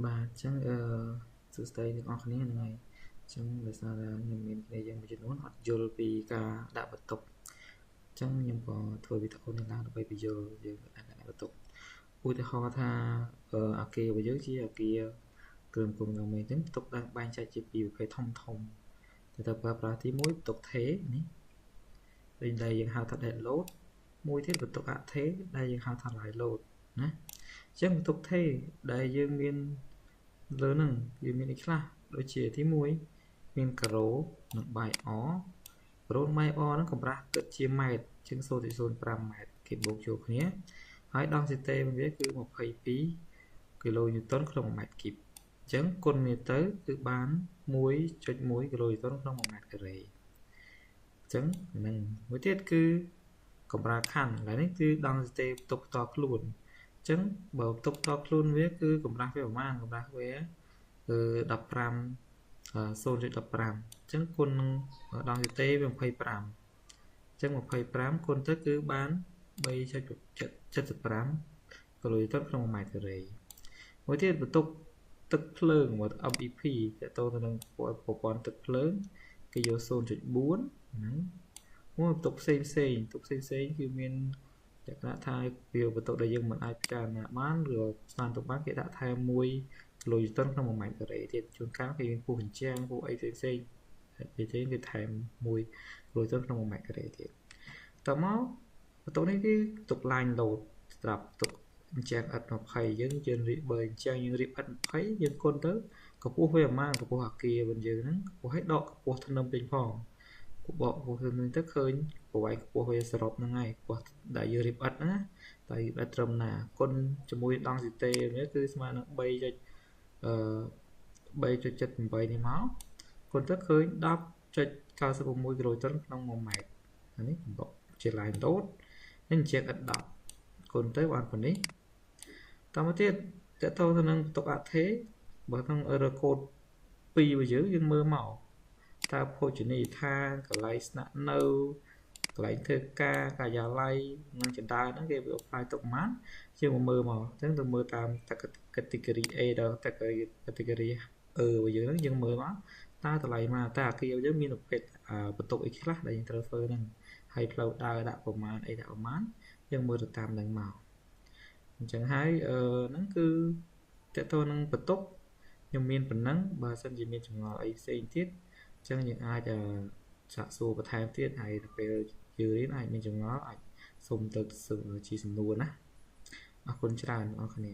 បាទអញ្ចឹងសួស្តីទាំងអស់គ្នាហ្នឹងហើយអញ្ចឹងដោយសារតែខ្ញុំមានគ្នាយើងមួយចំនួនអត់យល់ពីការដាក់បន្ទុកអញ្ចឹងខ្ញុំក៏ធ្វើវីដេអូនេះឡើងដើម្បីបញ្យល់យើងដាក់បន្ទុកឧទាហរណ៍ថាអាគាររបស់យើងជាអាគារគ្រឿងគំនូរមួយអញ្ចឹងបន្ទុកđangបែងចែកជាពីរប្រភេទធំតែប្រើប្រាស់ទី1បន្ទុកថេនេះដែលយើងហៅថា dead load មួយទៀតបន្ទុកអថេដែលយើងហៅថា live load ណាអញ្ចឹងបន្ទុកថេដែលយើងមានលើហ្នឹងវាមានអីខ្លះដូចជាទី1មានការ៉ូនិងបាយអការ៉ូបាយអហ្នឹងកម្រាស់គិតជាម៉ែត្រជាង 0.05 ម៉ែត្រគេបូកចូលគ្នាហើយដង់ស៊ីតេរបស់វាគឺ22គីឡូញូតុនក្នុង1ម៉ែត្រគីបអញ្ចឹងគុណនេះទៅគឺបាន1.1គីឡូញូតុនក្នុង1ម៉ែត្រការ៉េអញ្ចឹងហ្នឹងមួយទៀតគឺកម្រាលខណ្ឌឡើយនេះគឺដង់ស៊ីតេផ្ទុកផ្ទាល់ខ្លួនអញ្ចឹងបើផ្ទុកផ្ទាល់ខ្លួនវាគឺកម្រាស់វាប្រមាណកម្រាស់វាគឺ15 0.15 អញ្ចឹងគុណនឹងដង់ស៊ីតេវា25អញ្ចឹង25គុណទៅគឺបាន3.75គីឡូញូតុនក្នុង1ម៉ែត្រការ៉េមួយទៀតបន្ទុកទឹកភ្លើង MEP តទៅនឹងប្រព័ន្ធទឹកភ្លើងគេយក 0.4 ហ្នឹងមួយបន្ទុកផ្សេងគឺមានលក្ខណៈថាវាបន្ទុកដែលយើងមិនអាចពិចារណាបានឬស្មានទុកបានគេដាក់ថែម1គីឡូញូតុនក្នុង1ម៉ែត្រការ៉េទៀតជួនកាលគេមានពូជអញ្ចាំងពូជអីផ្សេងគេថែម1គីឡូញូតុនក្នុង1ម៉ែត្រការ៉េទៀតតមកបន្ទុកនេះគឺបន្ទុក line load សម្រាប់បន្ទុកអញ្ចឹង S20 យើងរៀបបើអញ្ចឹងយើងរៀប S20 យើងគុណទៅកម្ពស់វាប្រហែលកម្ពស់អាគាររបស់យើងហ្នឹងកម្ពស់ឲ្យដកកម្ពស់ធ្នឹមពេញផងបកកម្ពស់ធ្នឹមទៅឃើញប្រវែងកម្ពស់វាសរុបហ្នឹងហើយកម្ពស់ដែលយើងរៀប S ហ្នឹងណាតែរៀប S ត្រឹមណាគុណជាមួយដង់ស៊ីតេនេះគឺស្មើនឹង3.78នេះមកគុណទៅឃើញ10.96គីឡូតុនក្នុង1ម៉ែត្រអានេះបកជា line load នេះជា S10 គុណទៅបានប៉ុណ្នេះតមកទៀតតទៅនឹងបន្ទុកអថេបើក្នុង error code 2របស់យើងមើលមកតើភោជនីយដ្ឋានកន្លែងស្នាក់នៅកន្លែងធ្វើការការិយាល័យនិងចដើហ្នឹងគេវា apply ទុកប៉ុន្មានយើងមកមើលមកអញ្ចឹងទៅមើលតាម category A ដល់ category របស់យើងហ្នឹងយើងមើលមកតើតម្លៃមកតើអាគារយើងមានប្រភេទបន្ទុកអីខ្លះដែលយើងត្រូវធ្វើហ្នឹងហើយផ្លូវដើរដាក់ប្រមាណអីដាក់ប្រមាណយើងមើលទៅតាមហ្នឹងមកអញ្ចឹងហើយហ្នឹងគឺតើតើនឹងបន្ទុកខ្ញុំមានប៉ុណ្ណឹងបើសិនជាមានចម្ងល់អីផ្សេងទៀតអញ្ចឹងយើងអាចសាកសួរបន្ថែមទៀតហើយទៅពេលយើងរៀនអាចមានចម្ងល់អាចសុំទៅជាសំណួរណាអរគុណច្រើនបងប្អូន